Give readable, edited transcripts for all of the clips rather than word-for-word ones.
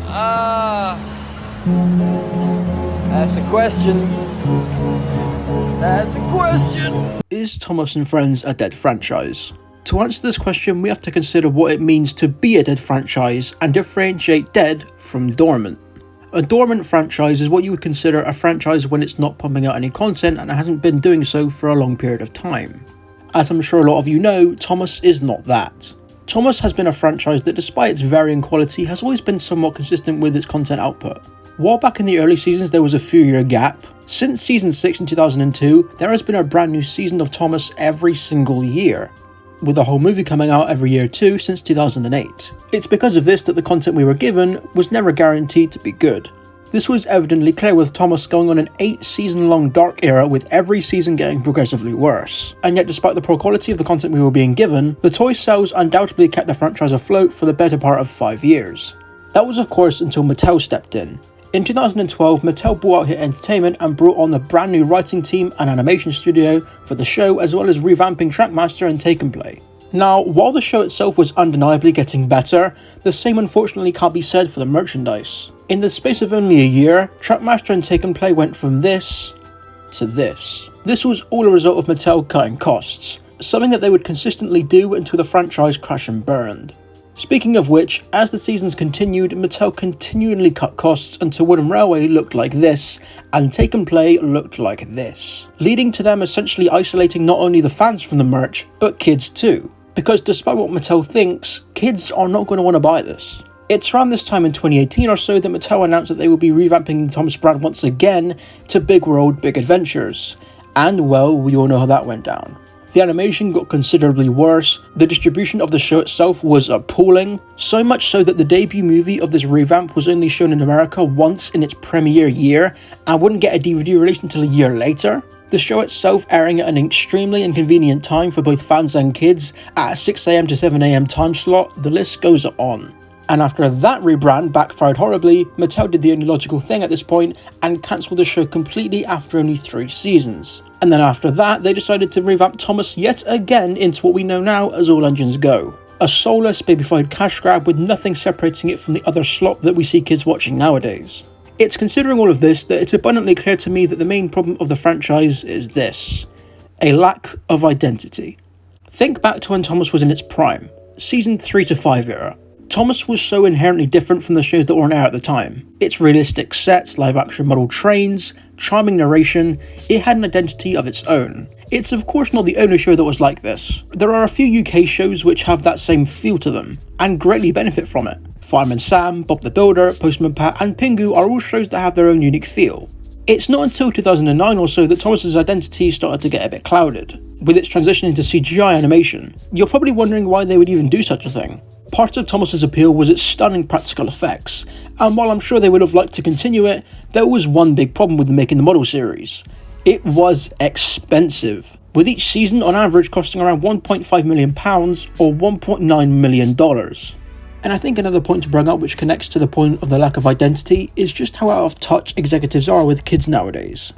That's a question. That's a question. Is Thomas and Friends a dead franchise? To answer this question, we have to consider what it means to be a dead franchise and differentiate dead from dormant. A dormant franchise is what you would consider a franchise when it's not pumping out any content and hasn't been doing so for a long period of time. As I'm sure a lot of you know, Thomas is not that. Thomas has been a franchise that, despite its varying quality, has always been somewhat consistent with its content output. While back in the early seasons there was a few year gap, since season 6 in 2002, there has been a brand new season of Thomas every single year, with a whole movie coming out every year too since 2008. It's because of this that the content we were given was never guaranteed to be good. This was evidently clear with Thomas going on an 8-season long dark era with every season getting progressively worse. And yet, despite the poor quality of the content we were being given, the toy sales undoubtedly kept the franchise afloat for the better part of 5 years. That was of course until Mattel stepped in. In 2012, Mattel bought out Hit Entertainment and brought on a brand new writing team and animation studio for the show, as well as revamping Trackmaster and Take and Play. Now, while the show itself was undeniably getting better, the same unfortunately can't be said for the merchandise. In the space of only a year, Trackmaster and Take and Play went from this to this. This was all a result of Mattel cutting costs, something that they would consistently do until the franchise crashed and burned. Speaking of which, as the seasons continued, Mattel continually cut costs until Wooden Railway looked like this, and Take and Play looked like this, leading to them essentially isolating not only the fans from the merch, but kids too. Because despite what Mattel thinks, kids are not going to want to buy this. It's around this time in 2018 or so that Mattel announced that they will be revamping the Thomas brand once again to Big World, Big Adventures. And well, we all know how that went down. The animation got considerably worse, the distribution of the show itself was appalling, so much so that the debut movie of this revamp was only shown in America once in its premiere year and wouldn't get a DVD release until a year later. The show itself airing at an extremely inconvenient time for both fans and kids at a 6 AM to 7 AM time slot, the list goes on. And after that rebrand backfired horribly, Mattel did the only logical thing at this point and cancelled the show completely after only 3 seasons. And then after that, they decided to revamp Thomas yet again into what we know now as All Engines Go. A soulless, babyfied cash grab with nothing separating it from the other slop that we see kids watching nowadays. It's considering all of this that it's abundantly clear to me that the main problem of the franchise is this: a lack of identity. Think back to when Thomas was in its prime, season 3 to 5 era. Thomas was so inherently different from the shows that were on air at the time. Its realistic sets, live action model trains, charming narration, it had an identity of its own. It's of course not the only show that was like this. There are a few UK shows which have that same feel to them, and greatly benefit from it. Fireman Sam, Bob the Builder, Postman Pat and Pingu are all shows that have their own unique feel. It's not until 2009 or so that Thomas's identity started to get a bit clouded, with its transition into CGI animation. You're probably wondering why they would even do such a thing. Part of Thomas's appeal was its stunning practical effects, and while I'm sure they would have liked to continue it, there was one big problem with making the model series. It was expensive, with each season on average costing around £1.5 million or $1.9 million. And I think another point to bring up which connects to the point of the lack of identity is just how out of touch executives are with kids nowadays.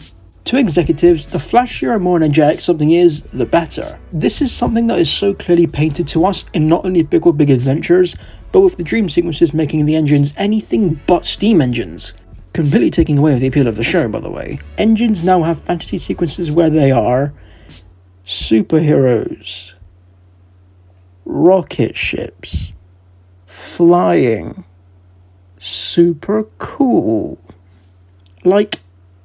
To executives, the flashier and more energetic something is, the better. This is something that is so clearly painted to us in not only Big World Big Adventures, but with the dream sequences making the engines anything but steam engines. Completely taking away the appeal of the show, by the way. Engines now have fantasy sequences where they are superheroes, rocket ships, flying, super cool. Like,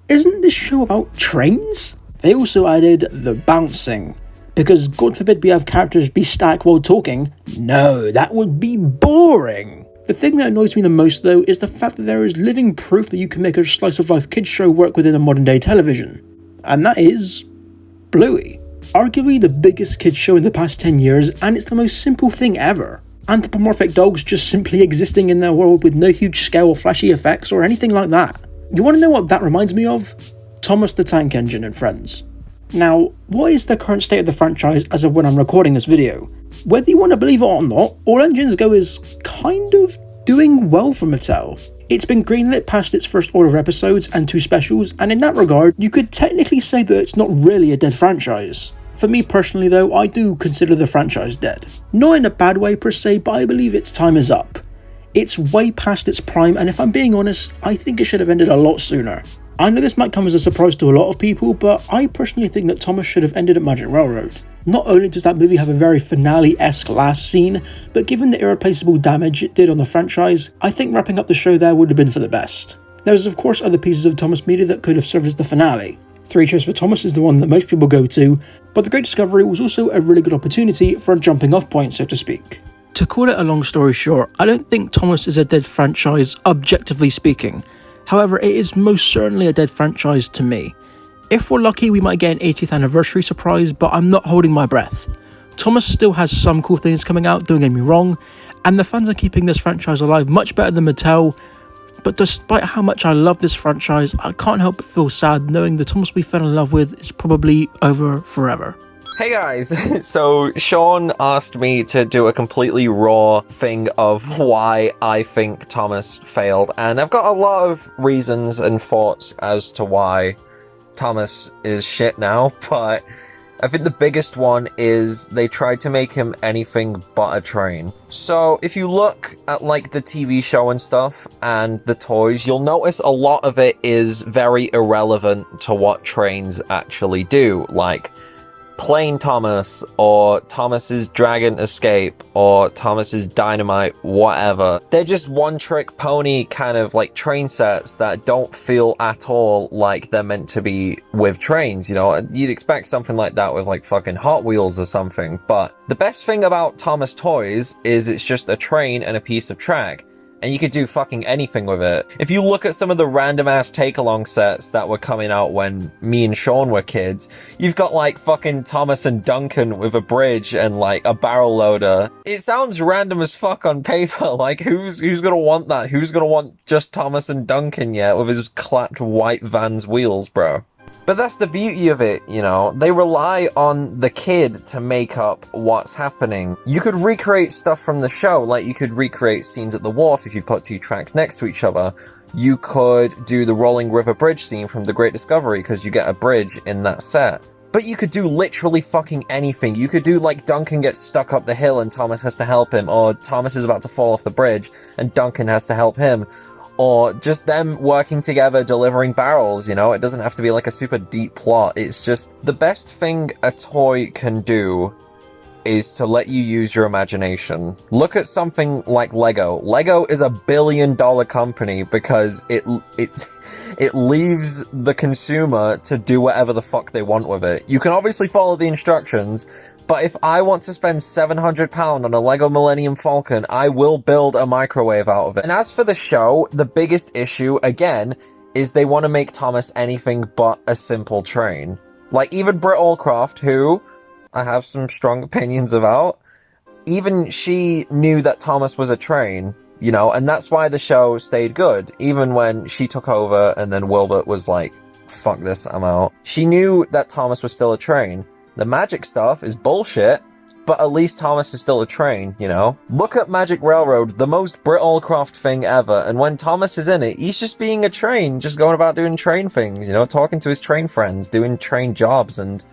isn't this show about trains? They also added the bouncing, because God forbid we have characters be static while talking. No, that would be boring. The thing that annoys me the most though is the fact that there is living proof that you can make a slice of life kids show work within a modern day television. And that is Bluey. Arguably the biggest kids show in the past 10 years, and it's the most simple thing ever. Anthropomorphic dogs just simply existing in their world with no huge scale or flashy effects or anything like that. You want to know what that reminds me of? Thomas the Tank Engine and Friends. Now, what is the current state of the franchise as of when I'm recording this video? Whether you want to believe it or not, All Engines Go is kind of doing well for Mattel. It's been greenlit past its first order of episodes and 2 specials, and in that regard, you could technically say that it's not really a dead franchise. For me personally though, I do consider the franchise dead. Not in a bad way per se, but I believe its time is up. It's way past its prime, and if I'm being honest, I think it should have ended a lot sooner. I know this might come as a surprise to a lot of people, but I personally think that Thomas should have ended at Magic Railroad. Not only does that movie have a very finale-esque last scene, but given the irreplaceable damage it did on the franchise, I think wrapping up the show there would have been for the best. There's of course other pieces of Thomas media that could have served as the finale. Three Cheers for Thomas is the one that most people go to, but The Great Discovery was also a really good opportunity for a jumping off point, so to speak. To call it a long story short, I don't think Thomas is a dead franchise, objectively speaking. However, it is most certainly a dead franchise to me. If we're lucky, we might get an 80th anniversary surprise, but I'm not holding my breath. Thomas still has some cool things coming out, don't get me wrong, and the fans are keeping this franchise alive much better than Mattel, but despite how much I love this franchise, I can't help but feel sad knowing the Thomas we fell in love with is probably over forever. Hey guys, so Sean asked me to do a completely raw thing of why I think Thomas failed, and I've got a lot of reasons and thoughts as to why Thomas is shit now, but I think the biggest one is they tried to make him anything but a train. So if you look at like the TV show and stuff and the toys, you'll notice a lot of it is very irrelevant to what trains actually do, like Plane Thomas, or Thomas's Dragon Escape, or Thomas's Dynamite, whatever. They're just one-trick pony kind of like train sets that don't feel at all like they're meant to be with trains, you know? You'd expect something like that with like fucking Hot Wheels or something, but the best thing about Thomas toys is it's just a train and a piece of track. And you could do fucking anything with it. If you look at some of the random-ass take-along sets that were coming out when me and Sean were kids, you've got, like, fucking Thomas and Duncan with a bridge and, like, a barrel loader. It sounds random as fuck on paper. Like, who's gonna want that? Who's gonna want just Thomas and Duncan yet with his clapped white Vans wheels, bro? But that's the beauty of it, you know? They rely on the kid to make up what's happening. You could recreate stuff from the show, like you could recreate scenes at the wharf if you put two tracks next to each other. You could do the rolling river bridge scene from The Great Discovery, because you get a bridge in that set. But you could do literally fucking anything. You could do like Duncan gets stuck up the hill and Thomas has to help him, or Thomas is about to fall off the bridge and Duncan has to help him. Or just them working together delivering barrels, you know? It doesn't have to be like a super deep plot. It's just the best thing a toy can do is to let you use your imagination. Look at something like Lego. Lego is $1 billion company because it leaves the consumer to do whatever the fuck they want with it. You can obviously follow the instructions, but if I want to spend £700 on a Lego Millennium Falcon, I will build a microwave out of it. And as for the show, the biggest issue, again, is they want to make Thomas anything but a simple train. Like, even Britt Allcroft, who I have some strong opinions about, even she knew that Thomas was a train, you know, and that's why the show stayed good, even when she took over and then Wilbert was like, fuck this, I'm out. She knew that Thomas was still a train. The magic stuff is bullshit, but at least Thomas is still a train, you know? Look at Magic Railroad, the most Britt Allcroft thing ever, and when Thomas is in it, he's just being a train, just going about doing train things, you know? Talking to his train friends, doing train jobs, and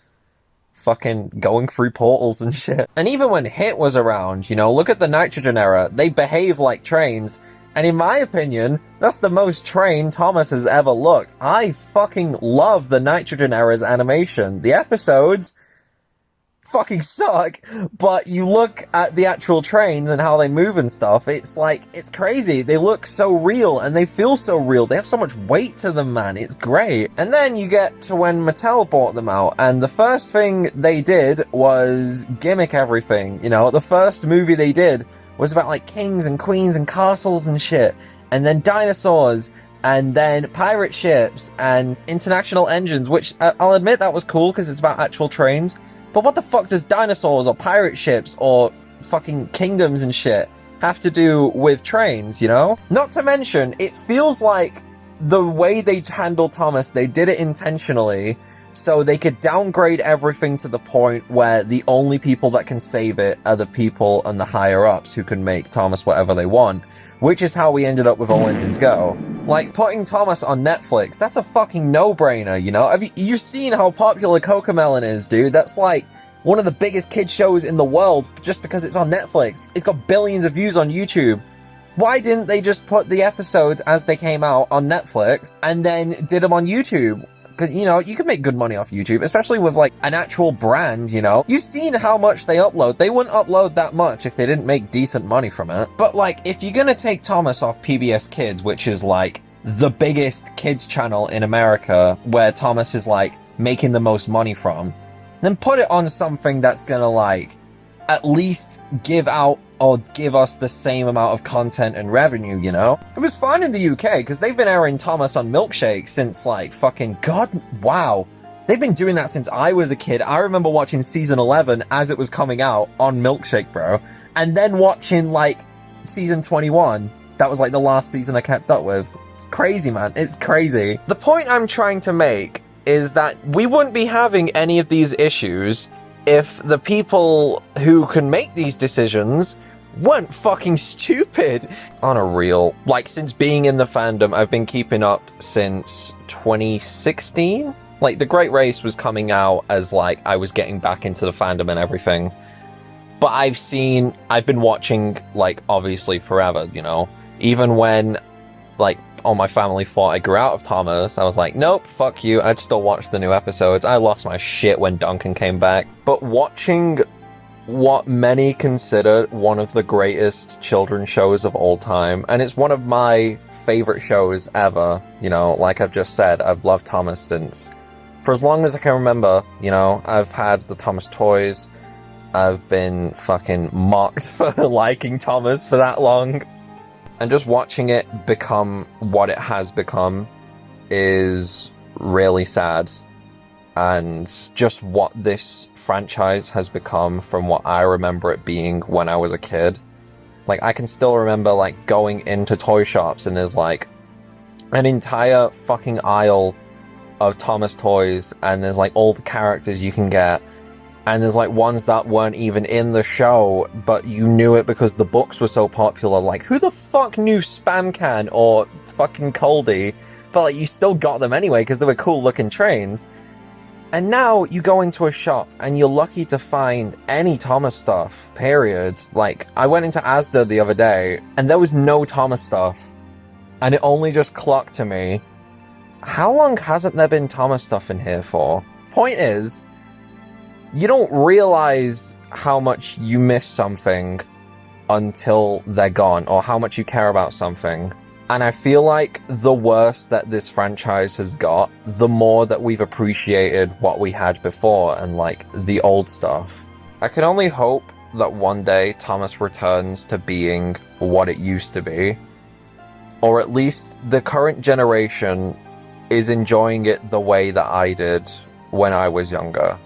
fucking going through portals and shit. And even when Hit was around, you know, look at the Nitrogen era, they behave like trains, and in my opinion, that's the most train Thomas has ever looked. I fucking love the Nitrogen era's animation. The episodes fucking suck, but you look at the actual trains and how they move and stuff, it's like, it's crazy. They look so real and they feel so real. They have so much weight to them, man. It's great. And then you get to when Mattel bought them out, and the first thing they did was gimmick everything. You know, the first movie they did was about like kings and queens and castles and shit, and then dinosaurs, and then pirate ships and international engines, which I'll admit that was cool because it's about actual trains. But what the fuck does dinosaurs or pirate ships or fucking kingdoms and shit have to do with trains, you know? Not to mention, it feels like the way they handled Thomas, they did it intentionally so they could downgrade everything to the point where the only people that can save it are the people and the higher-ups who can make Thomas whatever they want, which is how we ended up with All Engines Go. Like, putting Thomas on Netflix, that's a fucking no-brainer, you know? Have you've seen how popular Cocomelon is, dude? That's like one of the biggest kid shows in the world just because it's on Netflix. It's got billions of views on YouTube. Why didn't they just put the episodes as they came out on Netflix and then did them on YouTube? Because, you know, you can make good money off YouTube, especially with, like, an actual brand, you know? You've seen how much they upload. They wouldn't upload that much if they didn't make decent money from it. But, like, if you're gonna take Thomas off PBS Kids, which is, like, the biggest kids channel in America, where Thomas is, like, making the most money from, then put it on something that's gonna, like, at least give out or give us the same amount of content and revenue, you know? It was fine in the UK, because they've been airing Thomas on Milkshake since, like, fucking wow. They've been doing that since I was a kid. I remember watching season 11 as it was coming out on Milkshake, bro. And then watching, like, season 21. That was, like, the last season I kept up with. It's crazy, man. It's crazy. The point I'm trying to make is that we wouldn't be having any of these issues if the people who can make these decisions weren't fucking stupid. On a real, like, since being in the fandom, I've been keeping up since 2016. Like, The Great Race was coming out as, like, I was getting back into the fandom and everything. But I've been watching, like, obviously forever, you know? Even when, like, all my family thought I grew out of Thomas, I was like, nope, fuck you, I'd still watch the new episodes. I lost my shit when Duncan came back. But watching what many consider one of the greatest children's shows of all time, and it's one of my favorite shows ever, you know, like I've just said, I've loved Thomas since, for as long as I can remember, you know, I've had the Thomas toys, I've been fucking mocked for liking Thomas for that long. And just watching it become what it has become is really sad. And just what this franchise has become from what I remember it being when I was a kid. Like, I can still remember, like, going into toy shops and there's, like, an entire fucking aisle of Thomas toys, and there's, like, all the characters you can get. And there's, like, ones that weren't even in the show, but you knew it because the books were so popular. Like, who the fuck knew Spam Can or fucking Coldy? But, like, you still got them anyway because they were cool-looking trains. And now you go into a shop and you're lucky to find any Thomas stuff, period. Like, I went into Asda the other day and there was no Thomas stuff. And it only just clocked to me, how long hasn't there been Thomas stuff in here for? Point is, you don't realize how much you miss something until they're gone, or how much you care about something. And I feel like the worse that this franchise has got, the more that we've appreciated what we had before and, like, the old stuff. I can only hope that one day Thomas returns to being what it used to be. Or at least the current generation is enjoying it the way that I did when I was younger.